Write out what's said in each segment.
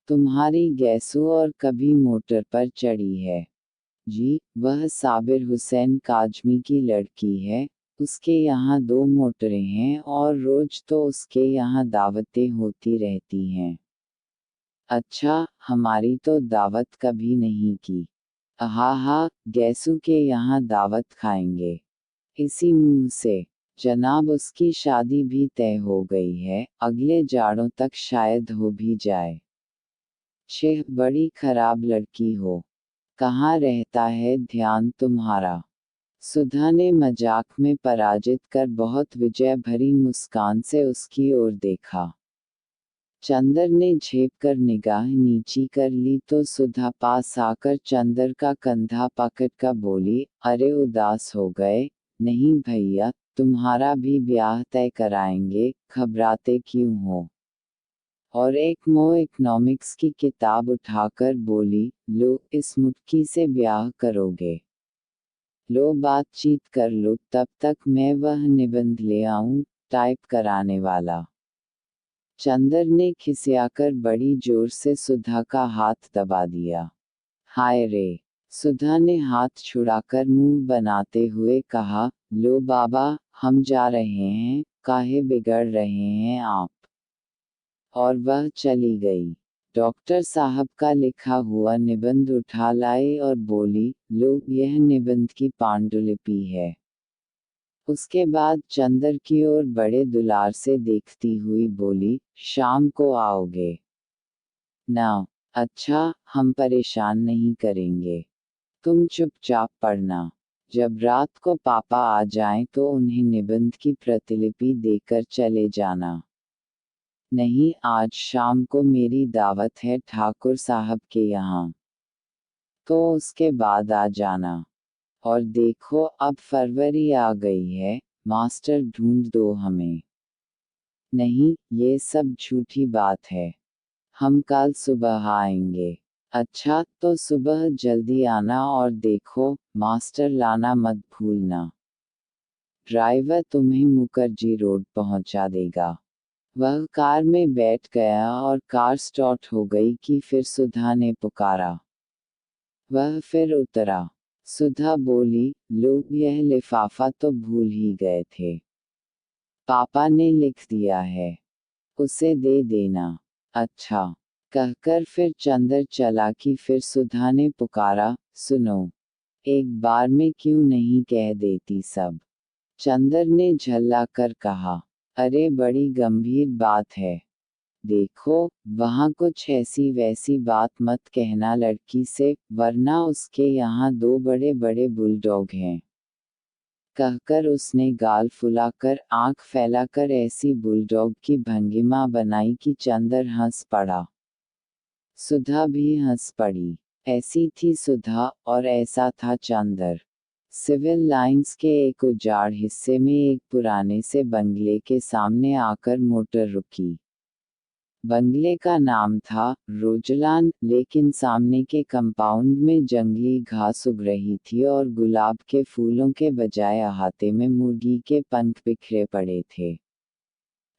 तुम्हारी गैसू और कभी मोटर पर चढ़ी है? जी, वह साबिर हुसैन काजमी की लड़की है। उसके यहाँ 2 मोटरें हैं और रोज तो उसके यहाँ दावतें होती रहती हैं। अच्छा, हमारी तो दावत कभी नहीं की। हा, गैसू के यहाँ दावत खाएंगे। इसी मुंह से। जनाब उसकी शादी भी तय हो गई है, अगले जाड़ों तक शायद हो भी जाए। छह, बड़ी खराब लड़की हो। कहाँ रहता है ध्यान तुम्हारा? सुधा ने मजाक में पराजित कर बहुत विजय भरी मुस्कान से उसकी ओर देखा। चंदर ने झेप कर निगाह नीची कर ली तो सुधा पास आकर चंदर का कंधा पकड़ कर बोली, अरे उदास हो गए? नहीं भैया, तुम्हारा भी ब्याह तय कराएंगे, घबराते क्यों हो? और एक इकोनॉमिक्स की किताब उठाकर बोली, लो इस मुट्ठी से ब्याह करोगे? लो बातचीत कर लो, तब तक मैं वह निबंध ले आऊं, टाइप कराने वाला। चंदर ने खिसियाकर बड़ी जोर से सुधा का हाथ दबा दिया। हाय रे! सुधा ने हाथ छुड़ाकर मुंह बनाते हुए कहा, लो बाबा, हम जा रहे हैं, काहे बिगड़ रहे हैं आप? और वह चली गई। डॉक्टर साहब का लिखा हुआ निबंध उठा लाई और बोली, लो यह निबंध की पांडुलिपि है। उसके बाद चंदर की ओर बड़े दुलार से देखती हुई बोली, शाम को आओगे ना? अच्छा, हम परेशान नहीं करेंगे। तुम चुपचाप पढ़ना। जब रात को पापा आ जाएं तो उन्हें निबंध की प्रतिलिपि देकर चले जाना। नहीं, आज शाम को मेरी दावत है ठाकुर साहब के यहाँ। तो उसके बाद आ जाना। और देखो अब फरवरी आ गई है, मास्टर ढूंढ दो हमें। नहीं, ये सब झूठी बात है। हम कल सुबह आएंगे। अच्छा, तो सुबह जल्दी आना और देखो, मास्टर लाना मत भूलना। ड्राइवर तुम्हें मुखर्जी रोड पहुंचा देगा। वह कार में बैठ गया और कार स्टार्ट हो गई कि फिर सुधा ने पुकारा। वह फिर उतरा। सुधा बोली, लोग यह लिफाफा तो भूल ही गए थे। पापा ने लिख दिया है। उसे दे देना। अच्छा, कहकर फिर चंदर चला कि फिर सुधा ने पुकारा, सुनो, एक बार में क्यों नहीं कह देती सब? चंदर ने झल्ला कर कहा, अरे बड़ी गंभीर बात है। देखो, वहाँ कुछ ऐसी वैसी बात मत कहना लड़की से, वरना उसके यहाँ 2 बड़े बड़े बुलडॉग हैं। कहकर उसने गाल फुलाकर आंख फैलाकर ऐसी बुलडॉग की भंगिमा बनाई कि चंदर हंस पड़ा। सुधा भी हंस पड़ी। ऐसी थी सुधा और ऐसा था चंदर। सिविल लाइंस के एक उजाड़ हिस्से में एक पुराने से बंगले के सामने आकर मोटर रुकी। बंगले का नाम था रोजलान, लेकिन सामने के कंपाउंड में जंगली घास उग रही थी और गुलाब के फूलों के बजाय अहाते में मुर्गी के पंख बिखरे पड़े थे।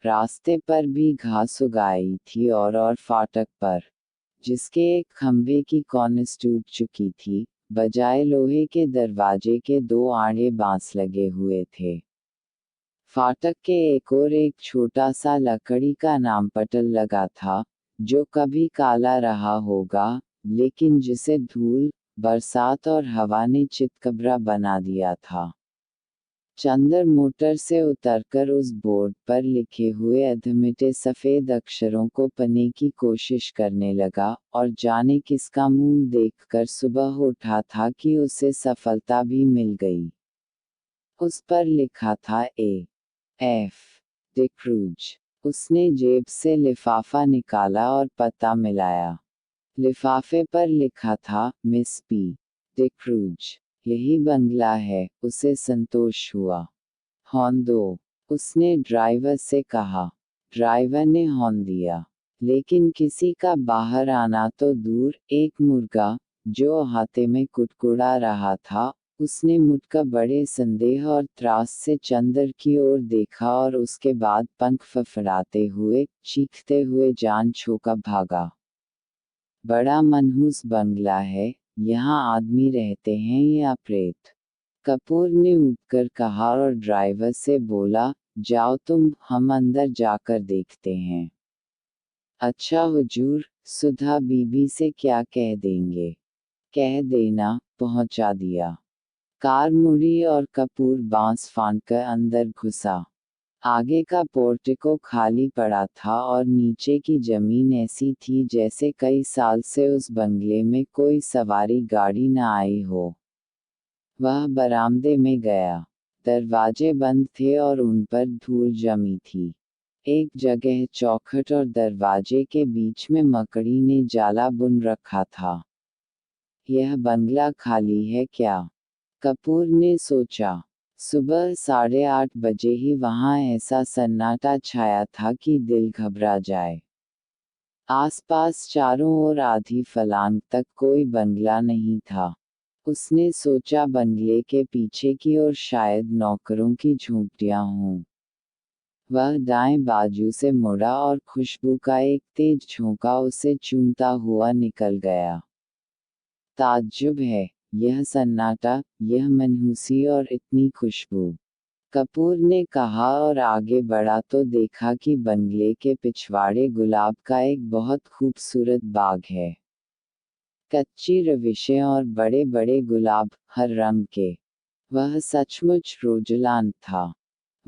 रास्ते पर भी घास उगाई थी और फाटक पर, जिसके एक खंभे की कॉर्निस टूट चुकी थी, बजाय लोहे के दरवाजे के 2 आड़े बांस लगे हुए थे। फाटक के एक छोटा सा लकड़ी का नामपटल लगा था, जो कभी काला रहा होगा, लेकिन जिसे धूल, बरसात और हवा ने चितकबरा बना दिया था। चंदर मोटर से उतरकर उस बोर्ड पर लिखे हुए अधमिटे सफ़ेद अक्षरों को पढ़ने की कोशिश करने लगा, और जाने किसका मुंह देखकर सुबह उठा था कि उसे सफलता भी मिल गई। उस पर लिखा था एफ डिक्रूज। उसने जेब से लिफाफा निकाला और पता मिलाया। लिफाफे पर लिखा था, मिस पी डिक्रूज। यही बंगला है, उसे संतोष हुआ। हॉर्न दो, उसने ड्राइवर से कहा। ड्राइवर ने हॉर्न दिया, लेकिन किसी का बाहर आना तो दूर, एक मुर्गा, जो अहाते में कुड़कुड़ा रहा था, उसने मुड़कर बड़े संदेह और त्रास से चंदर की ओर देखा और उसके बाद पंख फड़फड़ाते हुए, चीखते हुए जान छोड़ा भागा। बड़ा मनहूस बंगला है, यहाँ आदमी रहते हैं या प्रेत? कपूर ने उठकर कहा और ड्राइवर से बोला, जाओ तुम, हम अंदर जाकर देखते हैं। अच्छा हुजूर, सुधा बीबी से क्या कह देंगे? कह देना, पहुंचा दिया। कार मुड़ी और कपूर बांस फांदकर अंदर घुसा। आगे का पोर्टिको खाली पड़ा था और नीचे की जमीन ऐसी थी जैसे कई साल से उस बंगले में कोई सवारी गाड़ी न आई हो। वह बरामदे में गया। दरवाजे बंद थे और उन पर धूल जमी थी। एक जगह चौखट और दरवाजे के बीच में मकड़ी ने जाला बुन रखा था। यह बंगला खाली है क्या? कपूर ने सोचा। सुबह 8:30 बजे ही वहां ऐसा सन्नाटा छाया था कि दिल घबरा जाए। आसपास चारों ओर आधी फलांग तक कोई बंगला नहीं था। उसने सोचा बंगले के पीछे की ओर शायद नौकरों की झोंपड़ियां हों। वह दाएं बाजू से मुड़ा और खुशबू का एक तेज झोंका उसे चूमता हुआ निकल गया। ताज्जुब है, यह सन्नाटा, यह मनहूसी और इतनी खुशबू। कपूर ने कहा और आगे बढ़ा तो देखा कि बंगले के पिछवाड़े गुलाब का एक बहुत खूबसूरत बाग है। कच्ची रविशें और बड़े बड़े गुलाब, हर रंग के। वह सचमुच रोजलान था।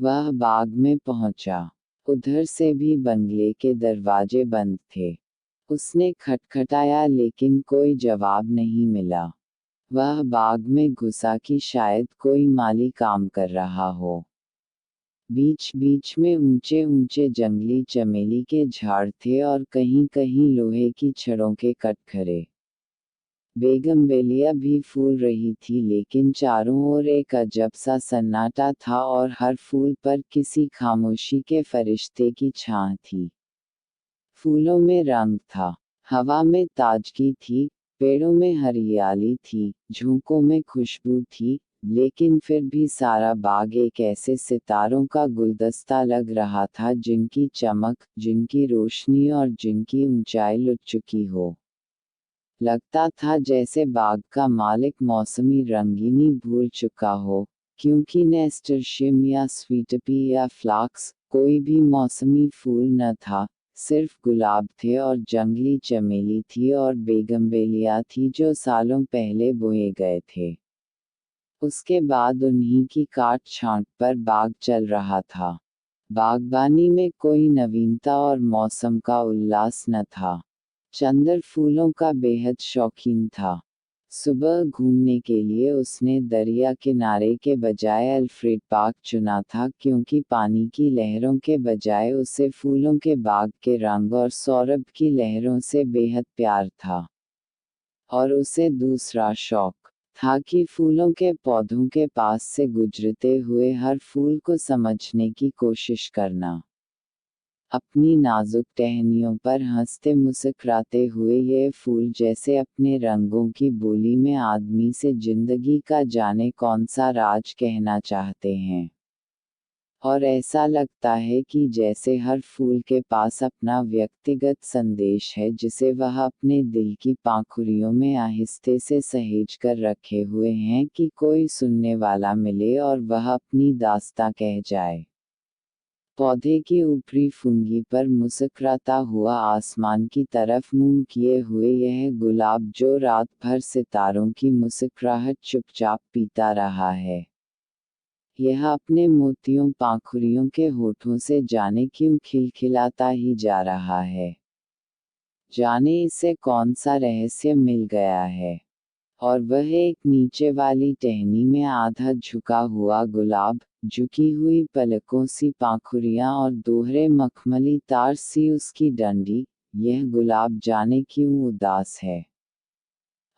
वह बाग में पहुंचा। उधर से भी बंगले के दरवाजे बंद थे। उसने खटखटाया लेकिन कोई जवाब नहीं मिला। वह बाग में घुसा कि शायद कोई माली काम कर रहा हो। बीच बीच में ऊंचे ऊंचे जंगली चमेली के झाड़ थे और कहीं कहीं लोहे की छड़ों के कटघरे। बेगमबेलिया भी फूल रही थी लेकिन चारों ओर एक अजब सा सन्नाटा था और हर फूल पर किसी खामोशी के फरिश्ते की छां थी। फूलों में रंग था, हवा में ताजगी थी, पेड़ों में हरियाली थी, झोंकों में खुशबू थी, लेकिन फिर भी सारा बाग एक ऐसे सितारों का गुलदस्ता लग रहा था जिनकी चमक, जिनकी रोशनी और जिनकी ऊंचाई लुट चुकी हो। लगता था जैसे बाग का मालिक मौसमी रंगीनी भूल चुका हो, क्योंकि नेस्टरशियम या स्वीटपी या फ्लाक्स, कोई भी मौसमी फूल न था, सिर्फ गुलाब थे और जंगली चमेली थी और बेगमबेलिया थी जो सालों पहले बोए गए थे। उसके बाद उन्हीं की काट छांट पर बाग चल रहा था। बागबानी में कोई नवीनता और मौसम का उल्लास न था। चंदर फूलों का बेहद शौकीन था। सुबह घूमने के लिए उसने दरिया किनारे के बजाय अल्फ्रेड पार्क चुना था क्योंकि पानी की लहरों के बजाय उसे फूलों के बाग के रंग और सौरभ की लहरों से बेहद प्यार था। और उसे दूसरा शौक था कि फूलों के पौधों के पास से गुजरते हुए हर फूल को समझने की कोशिश करना। अपनी नाजुक टहनियों पर हंसते मुस्कुराते हुए ये फूल जैसे अपने रंगों की बोली में आदमी से जिंदगी का जाने कौन सा राज कहना चाहते हैं। और ऐसा लगता है कि जैसे हर फूल के पास अपना व्यक्तिगत संदेश है जिसे वह अपने दिल की पाखुरियों में आहिस्ते से सहेज कर रखे हुए हैं कि कोई सुनने वाला मिले और वह अपनी दास्तां कह जाए। पौधे की ऊपरी फुंगी पर मुस्कुराता हुआ आसमान की तरफ मुंह किए हुए यह गुलाब जो रात भर सितारों की मुस्कुराहट चुपचाप पीता रहा है। यह अपने मोतियों पाखुरियों के होठों से जाने क्यों खिलखिलाता ही जा रहा है। जाने इसे कौन सा रहस्य मिल गया है। और वह एक नीचे वाली टहनी में आधा झुका हुआ गुलाब, झुकी हुई पलकों सी पाखुरियां और दोहरे मखमली तार सी उसकी डंडी, यह गुलाब जाने क्यों उदास है।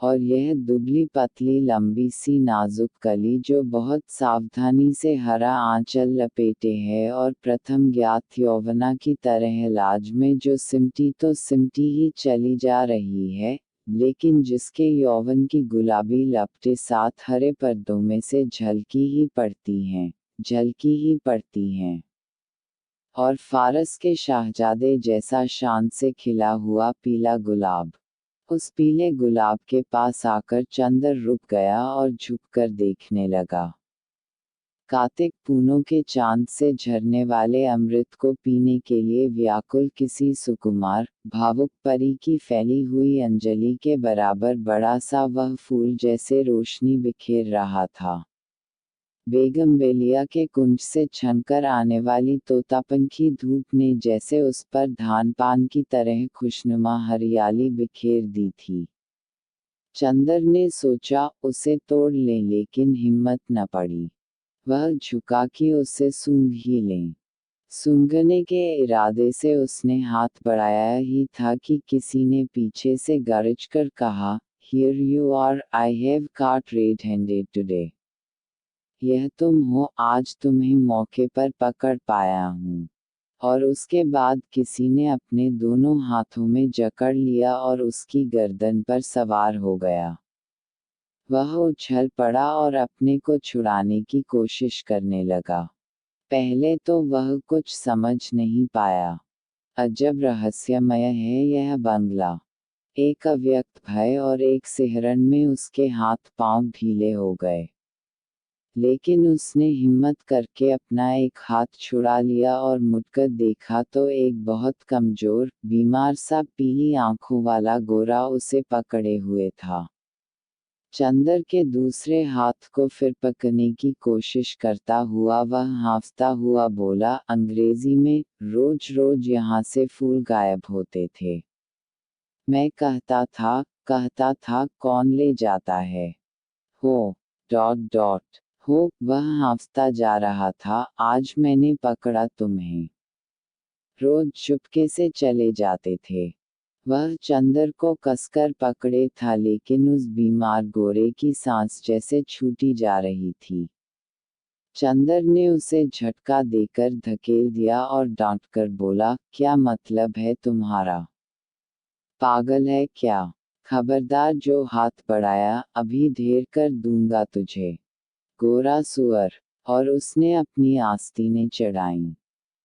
और यह दुबली पतली लंबी सी नाजुक कली जो बहुत सावधानी से हरा आंचल लपेटे है और प्रथम ज्ञात यौवना की तरह लाज में जो सिमटी तो सिमटी ही चली जा रही है, लेकिन जिसके यौवन की गुलाबी लपटें साथ हरे पर्दों में से झलकी ही पड़ती हैं, झलकी ही पड़ती हैं। और फारस के शाहजादे जैसा शान से खिला हुआ पीला गुलाब। उस पीले गुलाब के पास आकर चंदर रुक गया और झुककर देखने लगा। कार्तिक पूनों के चांद से झरने वाले अमृत को पीने के लिए व्याकुल किसी सुकुमार, भावुक परी की फैली हुई अंजलि के बराबर बड़ा सा वह फूल जैसे रोशनी बिखेर रहा था। बेगमबेलिया के कुंज से छनकर आने वाली तोतापंखी धूप ने जैसे उस पर धान पान की तरह खुशनुमा हरियाली बिखेर दी थी। चंदर ने सोचा उसे तोड़ लें, लेकिन हिम्मत न पड़ी। वह झुका कि उसे सूंघ ही लें। सूंघने के इरादे से उसने हाथ बढ़ाया ही था कि किसी ने पीछे से गरजकर कहा, "Here you are, I have caught red-handed today." यह तुम हो, आज तुम्हें मौके पर पकड़ पाया हूँ। और उसके बाद किसी ने अपने दोनों हाथों में जकड़ लिया और उसकी गर्दन पर सवार हो गया। वह उछल पड़ा और अपने को छुड़ाने की कोशिश करने लगा। पहले तो वह कुछ समझ नहीं पाया। अजब रहस्यमय है यह बंगला। एक अव्यक्त भय और एक सिहरन में उसके हाथ पांव ढीले हो गए। लेकिन उसने हिम्मत करके अपना एक हाथ छुड़ा लिया और मुड़कर देखा तो एक बहुत कमजोर, बीमार सा पीली आंखों वाला गोरा उसे पकड़े हुए था। चंदर के दूसरे हाथ को फिर पकड़ने की कोशिश करता हुआ वह हांफता हुआ बोला, अंग्रेजी में, रोज रोज यहाँ से फूल गायब होते थे। मैं कहता था कौन ले जाता है। हो हो, वह हांफता जा रहा था, आज मैंने पकड़ा तुम्हें। रोज चुपके से चले जाते थे। वह चंदर को कसकर पकड़े था, लेकिन उस बीमार गोरे की सांस जैसे छूटी जा रही थी। चंदर ने उसे झटका देकर धकेल दिया और डांटकर बोला, क्या मतलब है तुम्हारा? पागल है क्या? खबरदार जो हाथ बढ़ाया, अभी ढेर कर दूंगा तुझे। गोरा सुअर। और उसने अपनी आस्तीनें चढ़ाईं।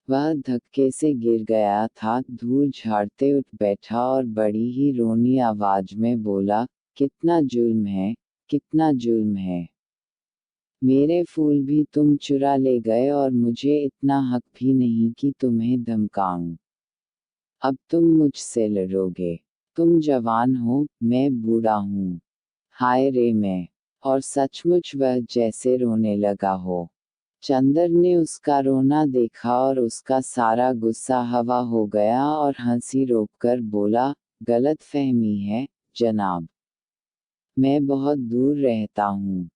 वह धक्के से गिर गया था, धूल झाड़ते उठ बैठा और बड़ी ही रोनी आवाज में बोला, कितना जुल्म है, कितना जुल्म है। मेरे फूल भी तुम चुरा ले गए और मुझे इतना हक भी नहीं कि तुम्हें धमकाऊं। अब तुम मुझसे लड़ोगे। तुम जवान हो, मैं बूढ़ा हूँ। हाय रे मैं। और सचमुच वह जैसे रोने लगा हो। चंदर ने उसका रोना देखा और उसका सारा गुस्सा हवा हो गया और हंसी रोककर बोला, गलत फहमी है, जनाब। मैं बहुत दूर रहता हूँ।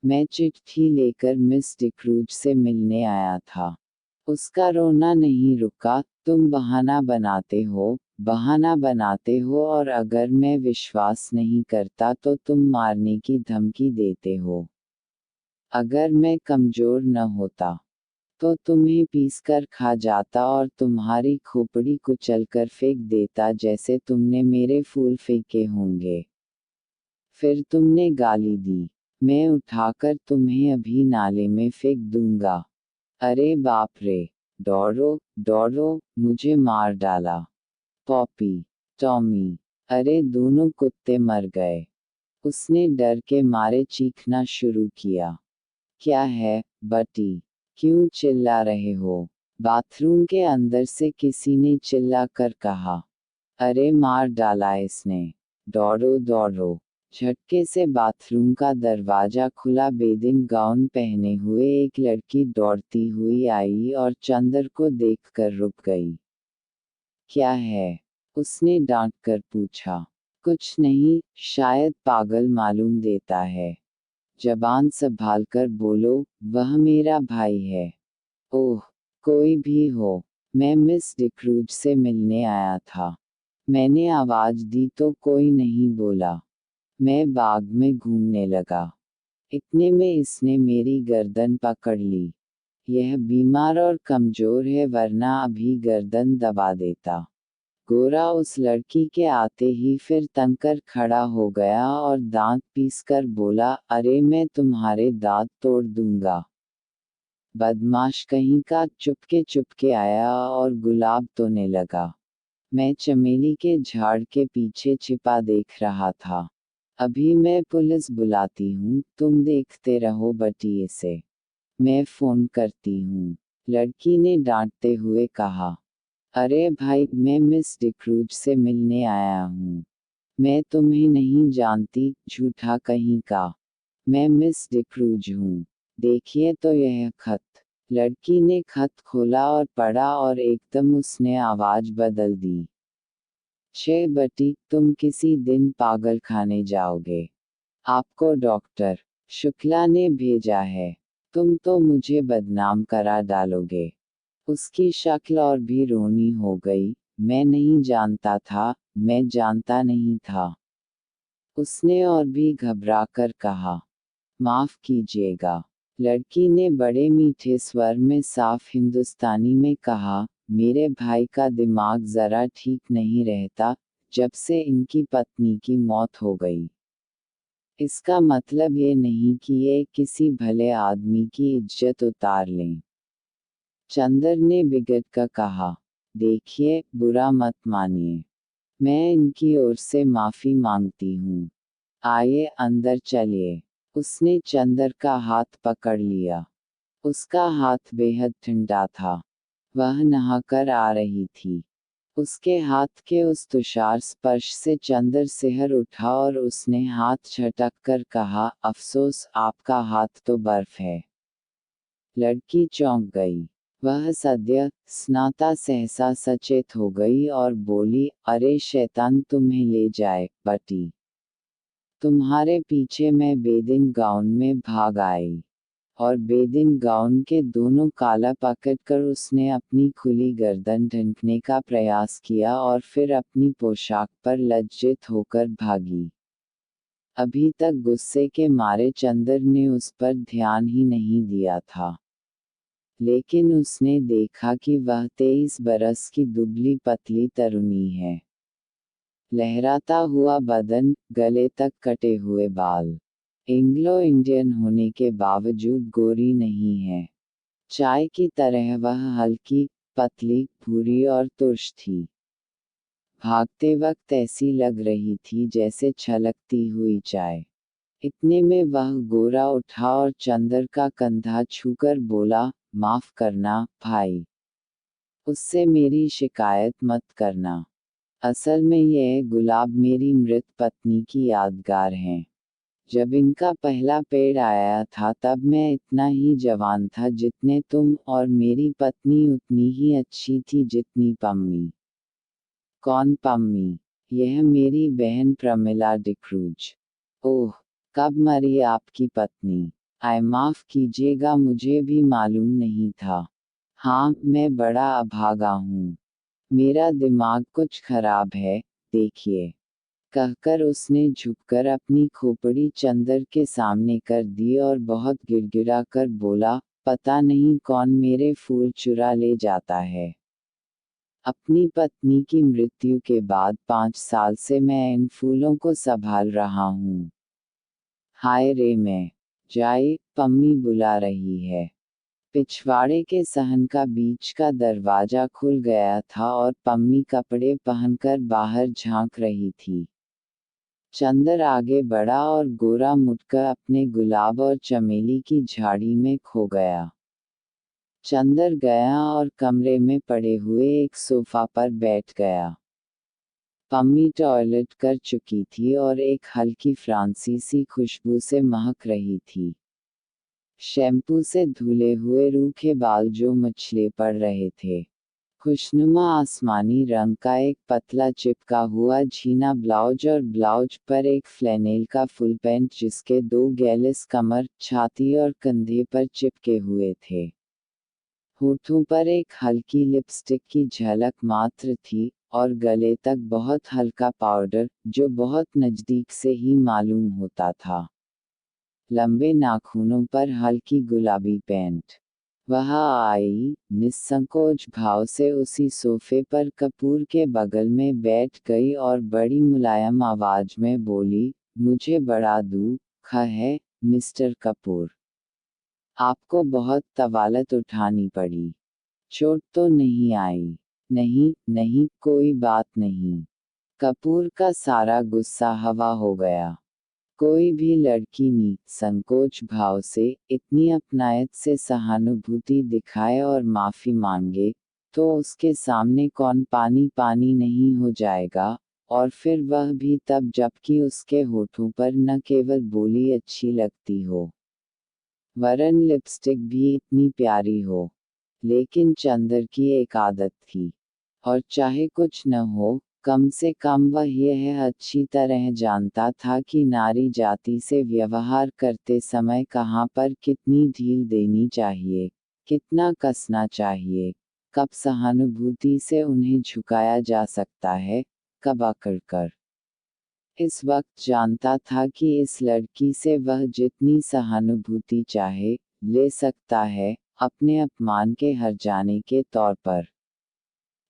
मैं चिट्ठी लेकर मिस डिक्रूज से मिलने आया था। उसका रोना नहीं रुका, तुम बहाना बनाते हो और अगर मैं विश्वास नहीं करता तो तुम मारने की धमकी देते हो। अगर मैं कमजोर न होता तो तुम्हें पीसकर खा जाता और तुम्हारी खोपड़ी कुचलकर फेंक देता जैसे तुमने मेरे फूल फेंके होंगे। फिर तुमने गाली दी। मैं उठाकर तुम्हें अभी नाले में फेंक दूंगा। अरे बाप रे। दौड़ो दौड़ो, मुझे मार डाला। पॉपी, टॉमी, अरे दोनों कुत्ते मर गए। उसने डर के मारे चीखना शुरू किया। क्या है, बटी? क्यों चिल्ला रहे हो? बाथरूम के अंदर से किसी ने चिल्ला कर कहा। अरे मार डाला इसने। दौड़ो दौड़ो। झटके से बाथरूम का दरवाजा खुला, बेदिंग गाउन पहने हुए एक लड़की दौड़ती हुई आई और चंदर को देखकर रुक गई। क्या है? उसने डांट कर पूछा। कुछ नहीं, शायद पागल मालूम देता है। जबान संभालकर बोलो, वह मेरा भाई है। ओह, कोई भी हो, मैं मिस डिक्रूज से मिलने आया था। मैंने आवाज दी तो कोई नहीं बोला। मैं बाग में घूमने लगा। इतने में इसने मेरी गर्दन पकड़ ली। यह बीमार और कमजोर है, वरना अभी गर्दन दबा देता। गोरा उस लड़की के आते ही फिर तनकर खड़ा हो गया और दांत पीसकर बोला, अरे मैं तुम्हारे दांत तोड़ दूंगा। बदमाश कहीं का। चुपके चुपके आया और गुलाब तोड़ने लगा। मैं चमेली के झाड़ के पीछे छिपा देख रहा था। अभी मैं पुलिस बुलाती हूँ, तुम देखते रहो बटी इसे। मैं फोन करती हूँ, लड़की ने डांटते हुए कहा। अरे भाई, मैं मिस डिक्रूज से मिलने आया हूँ। मैं तुम्हें नहीं जानती, झूठा कहीं का। मैं मिस डिक्रूज हूँ। देखिए तो यह खत। लड़की ने खत खोला और पढ़ा और एकदम उसने आवाज बदल दी। छे बटी, तुम किसी दिन पागल खाने जाओगे। आपको डॉक्टर शुक्ला ने भेजा है। तुम तो मुझे बदनाम करा डालोगे। उसकी शक्ल और भी रोनी हो गई। मैं नहीं जानता था, मैं जानता नहीं था। उसने और भी घबराकर कहा। माफ कीजिएगा। लड़की ने बड़े मीठे स्वर में साफ हिंदुस्तानी में कहा, मेरे भाई का दिमाग जरा ठीक नहीं रहता, जब से इनकी पत्नी की मौत हो गई। इसका मतलब ये नहीं कि ये किसी भले आदमी की इज्जत उतार लें। चंदर ने बिगड़ कर कहा। देखिए, बुरा मत मानिए। मैं इनकी ओर से माफी मांगती हूँ। आइए अंदर चलिए। उसने चंदर का हाथ पकड़ लिया। उसका हाथ बेहद ठंडा था। वह नहाकर आ रही थी। उसके हाथ के उस तुषार स्पर्श से चंदर सिहर उठा और उसने हाथ झटक कर कहा, अफसोस, आपका हाथ तो बर्फ है। लड़की चौंक गई। वह सद्य स्नाता सहसा सचेत हो गई और बोली, अरे शैतान तुम्हें ले जाए, बटी। तुम्हारे पीछे मैं बेदिन गाउन में भाग आई। और बेदिन गाउन के दोनों काला पकड़कर उसने अपनी खुली गर्दन ढंकने का प्रयास किया और फिर अपनी पोशाक पर लज्जित होकर भागी। अभी तक गुस्से के मारे चंदर ने उस पर ध्यान ही नहीं दिया था। लेकिन उसने देखा कि वह 23 बरस की दुबली पतली तरुणी है। लहराता हुआ बदन, गले तक कटे हुए बाल। एंग्लो इंडियन होने के बावजूद गोरी नहीं है। चाय की तरह वह हल्की, पतली, भूरी और तुर्श थी। भागते वक्त ऐसी लग रही थी जैसे छलकती हुई चाय। इतने में वह गोरा उठा और चंदर का कंधा छूकर बोला, माफ करना, भाई। उससे मेरी शिकायत मत करना। असल में यह गुलाब मेरी मृत पत्नी की यादगार हैं। जब इनका पहला पेड़ आया था तब मैं इतना ही जवान था जितने तुम, और मेरी पत्नी उतनी ही अच्छी थी जितनी पम्मी। कौन पम्मी? यह मेरी बहन प्रमिला डिक्रूज। ओह, कब मरी आपकी पत्नी? आय माफ कीजिएगा, मुझे भी मालूम नहीं था। हाँ, मैं बड़ा अभागा हूँ। मेरा दिमाग कुछ खराब है, देखिए। कहकर उसने झुककर अपनी खोपड़ी चंदर के सामने कर दी और बहुत गिड़गिड़ा कर बोला, पता नहीं कौन मेरे फूल चुरा ले जाता है। अपनी पत्नी की मृत्यु के बाद 5 साल से मैं इन फूलों को संभाल रहा हूँ। हाय रे, मैं जाए, पम्मी बुला रही है। पिछवाड़े के सहन का बीच का दरवाजा खुल गया था और पम्मी कपड़े पहनकर बाहर झांक रही थी। चंदर आगे बढ़ा और गोरा मुड़कर अपने गुलाब और चमेली की झाड़ी में खो गया। चंदर गया और कमरे में पड़े हुए एक सोफा पर बैठ गया। पम्मी टॉयलेट कर चुकी थी और एक हल्की फ्रांसीसी खुशबू से महक रही थी। शैम्पू से धुले हुए रूखे बाल जो मछले पड़ रहे थे। खुशनुमा आसमानी रंग का एक पतला चिपका हुआ झीना ब्लाउज और ब्लाउज पर एक फ्लैनेल का फुल पैंट जिसके 2 गैलिस कमर, छाती और कंधे पर चिपके हुए थे। होठों पर एक हल्की लिपस्टिक की झलक मात्र थी, और गले तक बहुत हल्का पाउडर, जो बहुत नज़दीक से ही मालूम होता था। लंबे नाखूनों पर हल्की गुलाबी पेंट। वह आई, निस्संकोच भाव से उसी सोफे पर कपूर के बगल में बैठ गई और बड़ी मुलायम आवाज में बोली, मुझे बड़ा दुख है, मिस्टर कपूर। आपको बहुत तवालत उठानी पड़ी। चोट तो नहीं आई? नहीं नहीं, कोई बात नहीं। कपूर का सारा गुस्सा हवा हो गया। कोई भी लड़की संकोच भाव से, इतनी अपनायत से सहानुभूति दिखाए और माफी मांगे, तो उसके सामने कौन पानी पानी नहीं हो जाएगा, और फिर वह भी तब जबकि उसके होठों पर न केवल बोली अच्छी लगती हो, वरन लिपस्टिक भी इतनी प्यारी हो। लेकिन चंदर की एक आदत थी, और चाहे कुछ न हो, कम से कम वह यह अच्छी तरह जानता था कि नारी जाति से व्यवहार करते समय कहाँ पर कितनी ढील देनी चाहिए, कितना कसना चाहिए, कब सहानुभूति से उन्हें झुकाया जा सकता है, कब अकड़कर। इस वक्त जानता था कि इस लड़की से वह जितनी सहानुभूति चाहे, ले सकता है, अपने अपमान के हर जाने के तौर पर।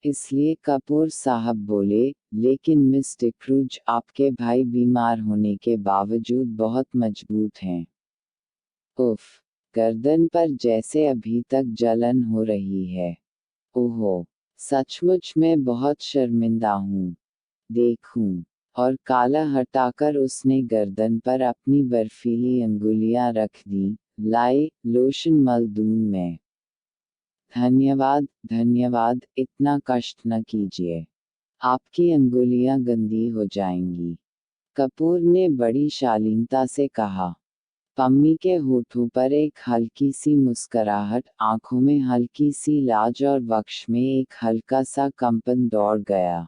इसलिए कपूर साहब बोले, लेकिन मिस डिक्रूज, आपके भाई बीमार होने के बावजूद बहुत मजबूत हैं। उफ, गर्दन पर जैसे अभी तक जलन हो रही है। ओहो, सचमुच मैं बहुत शर्मिंदा हूँ। देखूं। और काला हटाकर उसने गर्दन पर अपनी बर्फीली अंगुलियां रख दी। लाए, लोशन मल दूं मैं? धन्यवाद धन्यवाद, इतना कष्ट न कीजिए। आपकी अंगुलियां गंदी हो जाएंगी। कपूर ने बड़ी शालीनता से कहा। पम्मी के होठों पर एक हल्की सी मुस्कराहट, आंखों में हल्की सी लाज और वक्ष में एक हल्का सा कंपन दौड़ गया।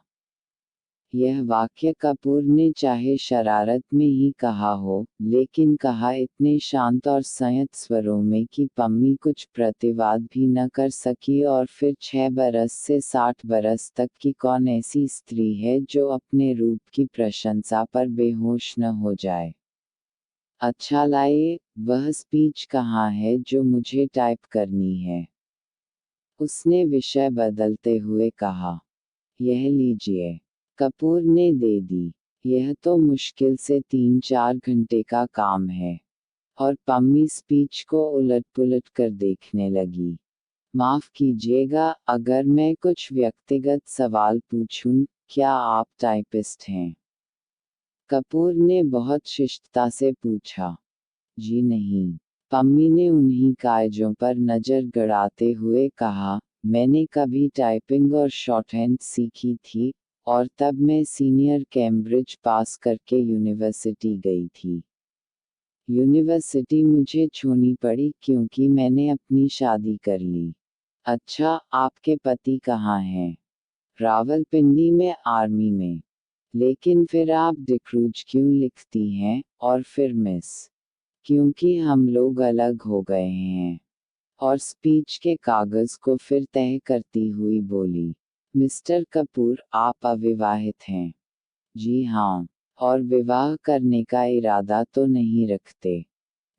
यह वाक्य कपूर ने चाहे शरारत में ही कहा हो, लेकिन कहा इतने शांत और संयत स्वरों में कि पम्मी कुछ प्रतिवाद भी न कर सकी। और फिर 6 बरस से 60 बरस तक की कौन ऐसी स्त्री है जो अपने रूप की प्रशंसा पर बेहोश न हो जाए। अच्छा लाइए, वह स्पीच कहाँ है जो मुझे टाइप करनी है? उसने विषय बदलते हुए कहा। यह लीजिए। कपूर ने दे दी। यह तो मुश्किल से 3-4 घंटे का काम है। और पम्मी स्पीच को उलट-पुलट कर देखने लगी। माफ कीजिएगा, अगर मैं कुछ व्यक्तिगत सवाल पूछूं, क्या आप टाइपिस्ट हैं? कपूर ने बहुत शिष्टता से पूछा। जी नहीं। पम्मी ने उन्हीं कागजों पर नजर गड़ाते हुए कहा, मैंने कभी टाइपिंग और शॉर्टहैंड सीखी थी, और तब मैं सीनियर कैम्ब्रिज पास करके यूनिवर्सिटी गई थी। यूनिवर्सिटी मुझे छोड़नी पड़ी क्योंकि मैंने अपनी शादी कर ली। अच्छा, आपके पति कहाँ हैं? रावलपिंडी में, आर्मी में। लेकिन फिर आप डिक्रूज क्यों लिखती हैं, और फिर मिस? क्योंकि हम लोग अलग हो गए हैं। और स्पीच के कागज को फिर तह करती हुई बोली, मिस्टर कपूर, आप अविवाहित हैं? जी हाँ। और विवाह करने का इरादा तो नहीं रखते?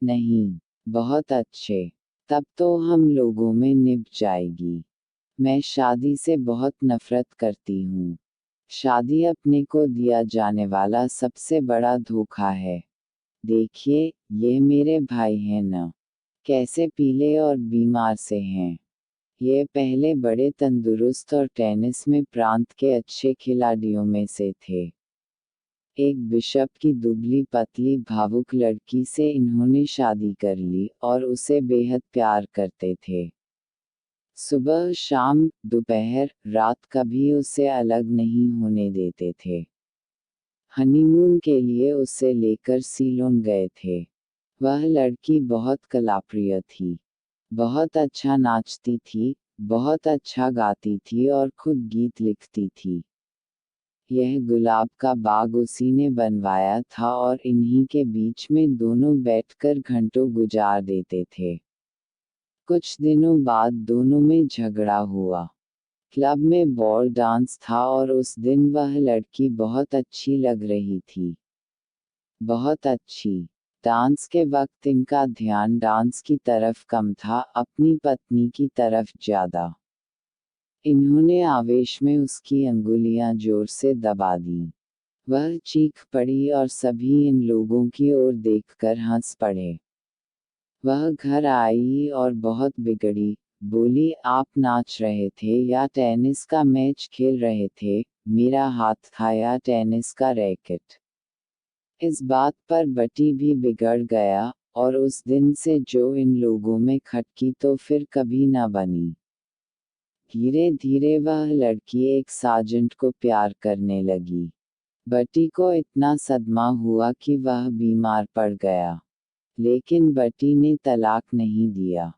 नहीं। बहुत अच्छे। तब तो हम लोगों में निभ जाएगी। मैं शादी से बहुत नफरत करती हूँ। शादी अपने को दिया जाने वाला सबसे बड़ा धोखा है। देखिए, ये मेरे भाई हैं न, कैसे पीले और बीमार से हैं। ये पहले बड़े तंदुरुस्त और टेनिस में प्रांत के अच्छे खिलाड़ियों में से थे। एक बिशप की दुबली पतली भावुक लड़की से इन्होंने शादी कर ली, और उसे बेहद प्यार करते थे। सुबह शाम, दोपहर, रात कभी उसे अलग नहीं होने देते थे। हनीमून के लिए उसे लेकर सीलोन गए थे। वह लड़की बहुत कलाप्रिय थी। बहुत अच्छा नाचती थी, बहुत अच्छा गाती थी और खुद गीत लिखती थी। यह गुलाब का बाग उसी ने बनवाया था, और इन्हीं के बीच में दोनों बैठकर घंटों गुजार देते थे। कुछ दिनों बाद दोनों में झगड़ा हुआ। क्लब में बॉल डांस था और उस दिन वह लड़की बहुत अच्छी लग रही थी। बहुत अच्छी। डांस के वक्त इनका ध्यान डांस की तरफ कम था, अपनी पत्नी की तरफ ज्यादा। इन्होंने आवेश में उसकी अंगुलियां जोर से दबा दी। वह चीख पड़ी और सभी इन लोगों की ओर देखकर हंस पड़े। वह घर आई और बहुत बिगड़ी, बोली, आप नाच रहे थे या टेनिस का मैच खेल रहे थे, मेरा हाथ था या टेनिस का रैकेट। इस बात पर बटी भी बिगड़ गया, और उस दिन से जो इन लोगों में खटकी तो फिर कभी न बनी। धीरे धीरे वह लड़की एक सार्जेंट को प्यार करने लगी। बटी को इतना सदमा हुआ कि वह बीमार पड़ गया। लेकिन बटी ने तलाक नहीं दिया।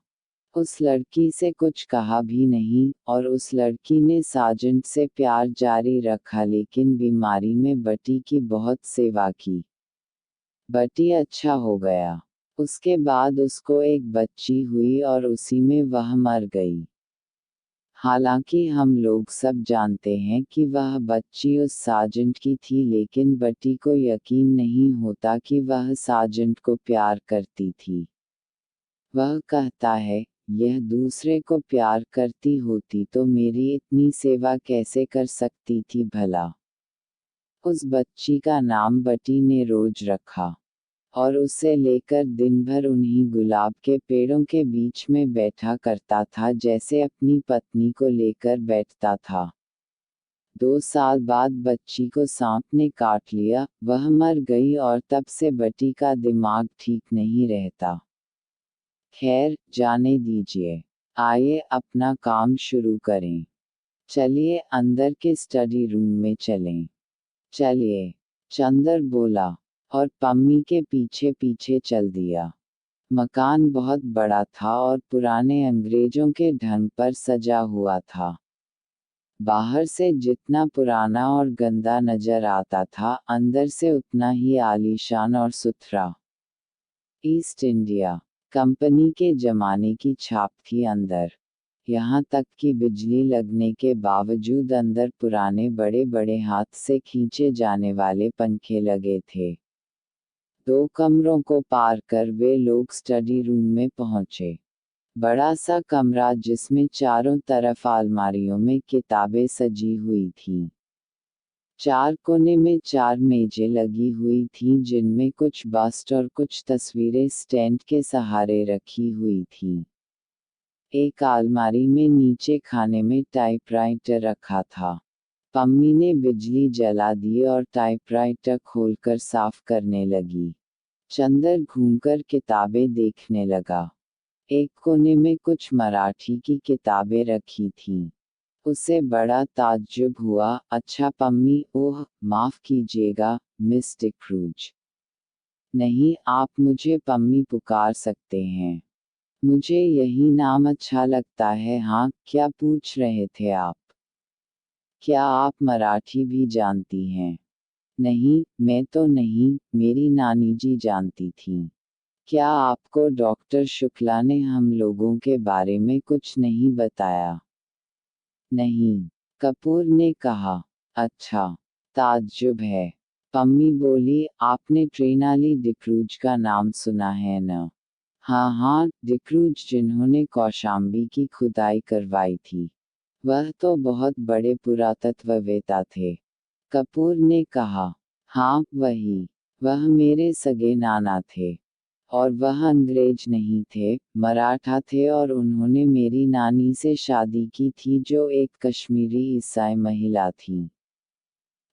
उस लड़की से कुछ कहा भी नहीं, और उस लड़की ने सार्जेंट से प्यार जारी रखा, लेकिन बीमारी में बटी की बहुत सेवा की। बटी अच्छा हो गया। उसके बाद उसको एक बच्ची हुई और उसी में वह मर गई। हालांकि हम लोग सब जानते हैं कि वह बच्ची उस सार्जेंट की थी, लेकिन बटी को यकीन नहीं होता कि वह सार्जेंट को प्यार करती थी। वह कहता है, यह दूसरे को प्यार करती होती तो मेरी इतनी सेवा कैसे कर सकती थी भला। उस बच्ची का नाम बटी ने रोज रखा, और उसे लेकर दिन भर उन्हीं गुलाब के पेड़ों के बीच में बैठा करता था जैसे अपनी पत्नी को लेकर बैठता था। 2 साल बाद बच्ची को सांप ने काट लिया, वह मर गई और तब से बटी का दिमाग ठीक नहीं रहता। खैर, जाने दीजिए। आइए अपना काम शुरू करें। चलिए अंदर के स्टडी रूम में चलें। चलिए, चंदर बोला, और पम्मी के पीछे पीछे चल दिया। मकान बहुत बड़ा था और पुराने अंग्रेजों के ढंग पर सजा हुआ था। बाहर से जितना पुराना और गंदा नजर आता था, अंदर से उतना ही आलीशान और सुथरा। ईस्ट इंडिया कंपनी के जमाने की छाप थी अंदर। यहाँ तक कि बिजली लगने के बावजूद अंदर पुराने बड़े बड़े हाथ से खींचे जाने वाले पंखे लगे थे। 2 कमरों को पार कर वे लोग स्टडी रूम में पहुंचे। बड़ा सा कमरा जिसमें चारों तरफ अलमारियों में किताबें सजी हुई थीं। 4 कोने में 4 मेजें लगी हुई थीं जिनमें कुछ बस्ट और कुछ तस्वीरें स्टैंड के सहारे रखी हुई थीं। एक अलमारी में नीचे खाने में टाइपराइटर रखा था। पम्मी ने बिजली जला दी और टाइपराइटर खोलकर साफ करने लगी। चंदर घूमकर किताबें देखने लगा। एक कोने में कुछ मराठी की किताबें रखी थीं। उसे बड़ा ताज्जुब हुआ। अच्छा पम्मी, ओह, माफ कीजिएगा, मिस डिक्रूज। नहीं, आप मुझे पम्मी पुकार सकते हैं। मुझे यही नाम अच्छा लगता है। हाँ, क्या पूछ रहे थे आप? क्या आप मराठी भी जानती हैं? नहीं, मैं तो नहीं, मेरी नानी जी जानती थीं। क्या आपको डॉक्टर शुक्ला ने हम लोगों के बारे में कुछ नहीं बताया? नहीं, कपूर ने कहा। अच्छा, ताज्जुब है। पम्मी बोली, आपने ट्रेनाली डिक्रूज का नाम सुना है न? हाँ हाँ, डिक्रूज जिन्होंने कौशाम्बी की खुदाई करवाई थी। वह तो बहुत बड़े पुरातत्ववेत्ता थे। कपूर ने कहा। हाँ, वही। वह मेरे सगे नाना थे। और वह अंग्रेज नहीं थे, मराठा थे, और उन्होंने मेरी नानी से शादी की थी जो एक कश्मीरी ईसाई महिला थी।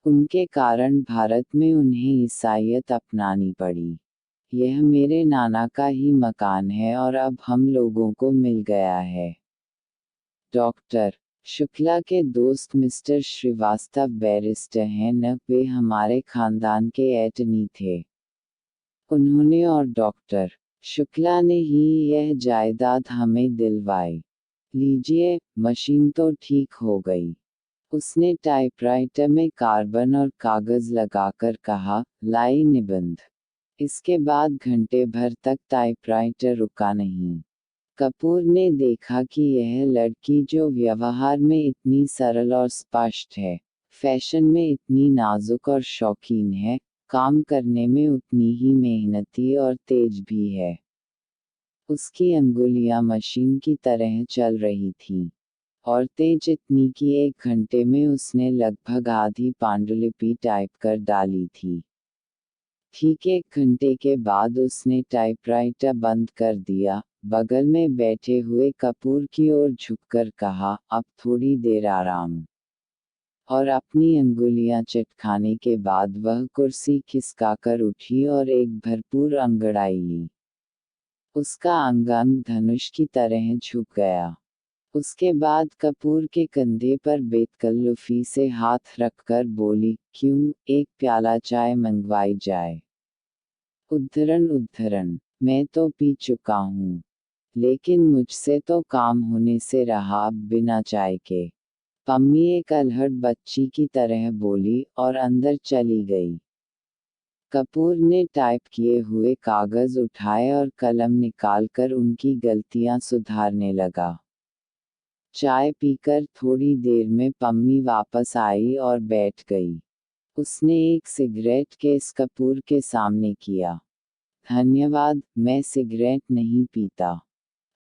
उनके कारण भारत में उन्हें ईसाईयत अपनानी पड़ी। यह मेरे नाना का ही मकान है और अब हम लोगों को मिल गया है। डॉक्टर शुक्ला के दोस्त मिस्टर श्रीवास्तव बैरिस्टर हैं न, वे हमारे खानदान के एटर्नी थे। उन्होंने और डॉक्टर शुक्ला ने ही यह जायदाद हमें दिलवाई। लीजिए, मशीन तो ठीक हो गई। उसने टाइपराइटर में कार्बन और कागज लगाकर कहा, लाई निबंध। इसके बाद घंटे भर तक टाइपराइटर रुका नहीं। कपूर ने देखा कि यह लड़की जो व्यवहार में इतनी सरल और स्पष्ट है, फैशन में इतनी नाजुक और शौकीन है, काम करने में उतनी ही मेहनती और तेज भी है। उसकी अंगुलियां मशीन की तरह चल रही थीं, और तेज इतनी कि 1 घंटे में उसने लगभग आधी पांडुलिपि टाइप कर डाली थी। ठीक 1 घंटे के बाद उसने टाइपराइटर बंद कर दिया, बगल में बैठे हुए कपूर की ओर झुककर कहा, अब थोड़ी देर आराम। और अपनी अंगुलियां चटखाने के बाद वह कुर्सी खिसकाकर उठी और एक भरपूर अंगड़ाई ली। उसका अंग धनुष की तरह झुक गया। उसके बाद कपूर के कंधे पर बेतकल्लुफी से हाथ रखकर बोली, क्यों, एक प्याला चाय मंगवाई जाए? उद्धरण, मैं तो पी चुका हूँ। लेकिन मुझसे तो काम होने से रहा अब बिना चाय के। पम्मी एक अल्हड़ बच्ची की तरह बोली और अंदर चली गई। कपूर ने टाइप किए हुए कागज उठाए और कलम निकालकर उनकी गलतियां सुधारने लगा। चाय पीकर थोड़ी देर में पम्मी वापस आई और बैठ गई। उसने एक सिगरेट केस कपूर के सामने किया। धन्यवाद, मैं सिगरेट नहीं पीता।